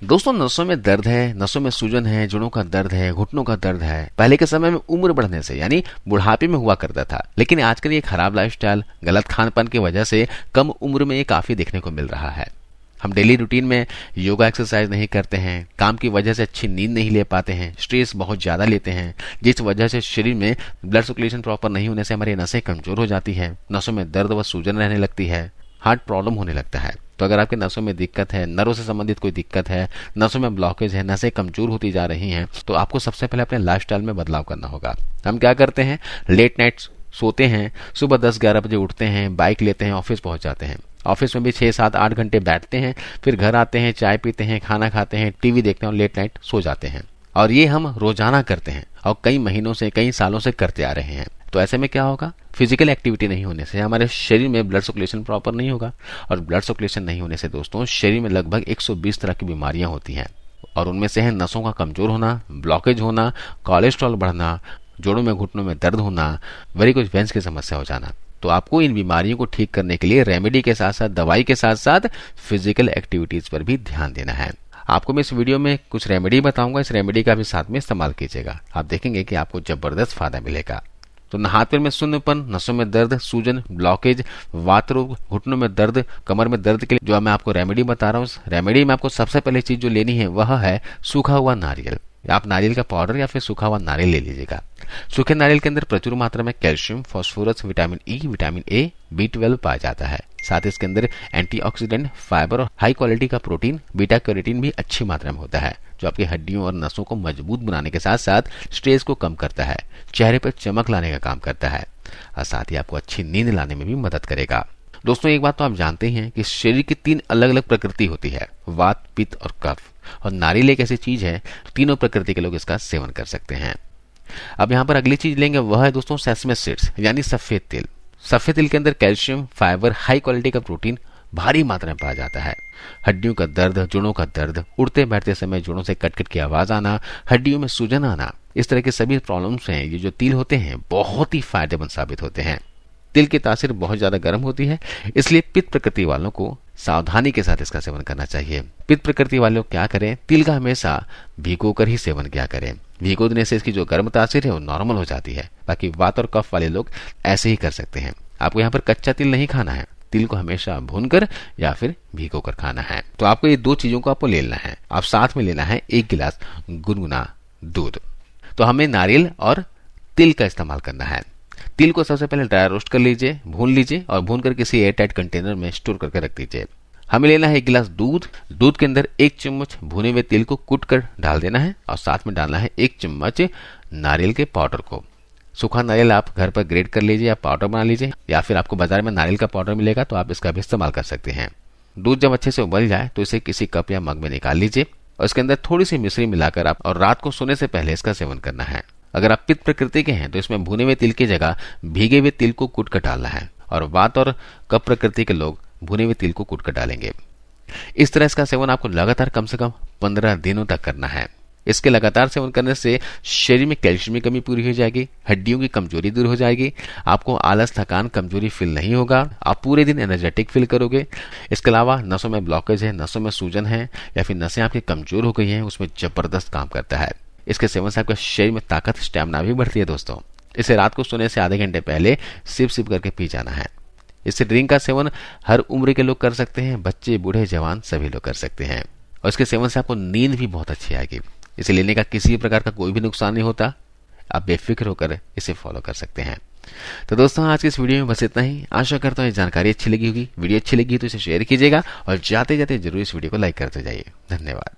दोस्तों, नसों में दर्द है, नसों में सूजन है, जोड़ों का दर्द है, घुटनों का दर्द है, पहले के समय में उम्र बढ़ने से यानी बुढ़ापे में हुआ करता था। लेकिन आजकल ये खराब लाइफस्टाइल, गलत खान पान की वजह से कम उम्र में ये काफी देखने को मिल रहा है। हम डेली रूटीन में योगा एक्सरसाइज नहीं करते हैं, काम की वजह से अच्छी नींद नहीं ले पाते हैं, स्ट्रेस बहुत ज्यादा लेते हैं, जिस वजह से शरीर में ब्लड सर्कुलेशन प्रॉपर नहीं होने से हमारी नसें कमजोर हो जाती है, नसों में दर्द व सूजन रहने लगती है, हार्ट प्रॉब्लम होने लगता है। तो अगर आपके नसों में दिक्कत है, नर्व से संबंधित कोई दिक्कत है, नसों में ब्लॉकेज है, नसें कमजोर होती जा रही हैं, तो आपको सबसे पहले अपने लाइफस्टाइल में बदलाव करना होगा। हम क्या करते हैं, लेट नाइट सोते हैं, सुबह 10-11 बजे उठते हैं, बाइक लेते हैं, ऑफिस पहुंच जाते हैं, ऑफिस में भी 6-7-8 घंटे बैठते हैं, फिर घर आते हैं, चाय पीते हैं, खाना खाते हैं, टीवी देखते हैं और लेट नाइट सो जाते हैं। और ये हम रोजाना करते हैं और कई महीनों से, कई सालों से करते आ रहे हैं। तो ऐसे में क्या होगा, फिजिकल एक्टिविटी नहीं होने से हमारे शरीर में ब्लड सर्कुलेशन प्रॉपर नहीं होगा, और ब्लड सर्कुलेशन नहीं होने से दोस्तों शरीर में लगभग 120 तरह की बीमारियां होती हैं, और उनमें से है नसों का कमजोर होना, ब्लॉकेज होना, कोलेस्ट्रॉल बढ़ना, जोड़ों में घुटनों में दर्द होना, वेरिकोज वेन्स की समस्या हो जाना। तो आपको इन बीमारियों को ठीक करने के लिए रेमेडी के साथ साथ, दवाई के साथ साथ फिजिकल एक्टिविटीज पर भी ध्यान देना है। आपको मैं इस वीडियो में कुछ रेमेडी बताऊंगा, इस रेमेडी का भी साथ में इस्तेमाल कीजिएगा, आप देखेंगे कि आपको जबरदस्त फायदा मिलेगा। तो हाथ पैर में सुन्नपन, नसों में दर्द, सूजन, ब्लॉकेज, वात रोग, घुटनों में दर्द, कमर में दर्द के लिए जो मैं आपको रेमेडी बता रहा हूँ, उस रेमेडी में आपको सबसे पहले चीज जो लेनी है वह है सूखा हुआ नारियल। आप नारियल का पाउडर या फिर सूखा हुआ नारियल ले लीजिएगा। सूखे नारियल के अंदर प्रचुर मात्रा में calcium, phosphorus, vitamin E, vitamin A, B12 पाया जाता है। साथ ही इसके अंदर एंटीऑक्सीडेंट, फाइबर और हाई क्वालिटी का प्रोटीन, बीटा कैरोटीन भी अच्छी मात्रा में होता है, जो आपकी हड्डियों और नसों को मजबूत बनाने के साथ साथ स्ट्रेस को कम करता है, चेहरे पर चमक लाने का काम करता है, और साथ ही आपको अच्छी नींद लाने में भी मदद करेगा। दोस्तों, एक बात तो आप जानते हैं कि शरीर की 3 अलग अलग प्रकृति होती है, वात, पित्त और कफ, और नारियल एक ऐसी चीज है तीनों प्रकृति के लोग इसका सेवन कर सकते हैं। अब यहाँ पर अगली चीज लेंगे, वह है दोस्तों सेसमे सीड्स यानी सफेद तिल। सफेद तिल के अंदर कैल्शियम, फाइबर, हाई क्वालिटी का प्रोटीन भारी मात्रा में पाया जाता है। हड्डियों का दर्द, जोड़ों का दर्द, उड़ते बैठते समय जोड़ों से कट कट की आवाज आना, हड्डियों में सूजन आना, इस तरह के सभी प्रॉब्लम्स हैं, ये जो तिल होते हैं बहुत ही फायदेमंद साबित होते हैं। तिल की तासीर बहुत ज्यादा गर्म होती है, इसलिए पित्त प्रकृति वालों को सावधानी के साथ इसका सेवन करना चाहिए। पित्त प्रकृति वाले लोग क्या करें, तिल का हमेशा भिगोकर ही सेवन किया करें। भिगो देने से इसकी जो गर्म तासीर है वो नॉर्मल हो जाती है। बाकी वात और कफ वाले लोग ऐसे ही कर सकते हैं। आपको यहाँ पर कच्चा तिल नहीं खाना है, तिल को हमेशा भूनकर या फिर भिगोकर खाना है। तो आपको ये 2 चीजों को आपको लेना है। आप साथ में लेना है 1 गिलास गुनगुना दूध। तो हमें नारियल और तिल का इस्तेमाल करना है। तिल को सबसे पहले ड्राई रोस्ट कर लीजिए, भून लीजिए और भूनकर किसी एयर टाइट कंटेनर में स्टोर करके रख दीजिए। हमें लेना है 1 गिलास दूध। दूध के अंदर 1 चम्मच भुने हुए तिल को कूट कर डाल देना है, और साथ में डालना है 1 चम्मच नारियल के पाउडर को। सूखा नारियल आप घर पर ग्रेट कर लीजिए या पाउडर बना लीजिए, या फिर आपको बाजार में नारियल का पाउडर मिलेगा तो आप इसका भी इस्तेमाल कर सकते हैं। दूध जब अच्छे से उबल जाए तो इसे किसी कप या मग में निकाल लीजिए, और इसके अंदर थोड़ी सी मिश्री मिलाकर आप और रात को सोने से पहले इसका सेवन करना है। अगर आप पित्त प्रकृति के हैं तो इसमें भुने हुए तिल की जगह भीगे हुए तिल को कूट कर डालना है, और वात और कफ प्रकृति के लोग भुने हुए तिल को कूट कर डालेंगे। इस तरह इसका सेवन आपको लगातार कम से कम 15 दिनों तक करना है। इसके लगातार सेवन करने से शरीर में कैल्शियम की कमी पूरी हो जाएगी, हड्डियों की कमजोरी दूर हो जाएगी, आपको आलस, थकान, कमजोरी फील नहीं होगा, आप पूरे दिन एनर्जेटिक फील करोगे। इसके अलावा नसों में ब्लॉकेज है, नसों में सूजन है, या फिर नसें आपकी कमजोर हो गई हैं, उसमें जबरदस्त काम करता है। इसके सेवन से आपके शरीर में ताकत, स्टैमिना भी बढ़ती है। दोस्तों, इसे रात को सोने से आधे घंटे पहले सिप सिप करके पी जाना है। इससे ड्रिंक का सेवन हर उम्र के लोग कर सकते हैं, बच्चे, बूढ़े, जवान सभी लोग कर सकते हैं, और इसके सेवन से आपको नींद भी बहुत अच्छी आएगी। इसे लेने का किसी प्रकार का कोई भी नुकसान नहीं होता, आप बेफिक्र होकर इसे फॉलो कर सकते हैं। तो दोस्तों, आज की इस वीडियो में बस इतना ही। आशा करता हूँ ये जानकारी अच्छी लगी होगी। वीडियो अच्छी लगी तो इसे शेयर कीजिएगा, और जाते जाते जरूर इस वीडियो को लाइक करते जाइए। धन्यवाद।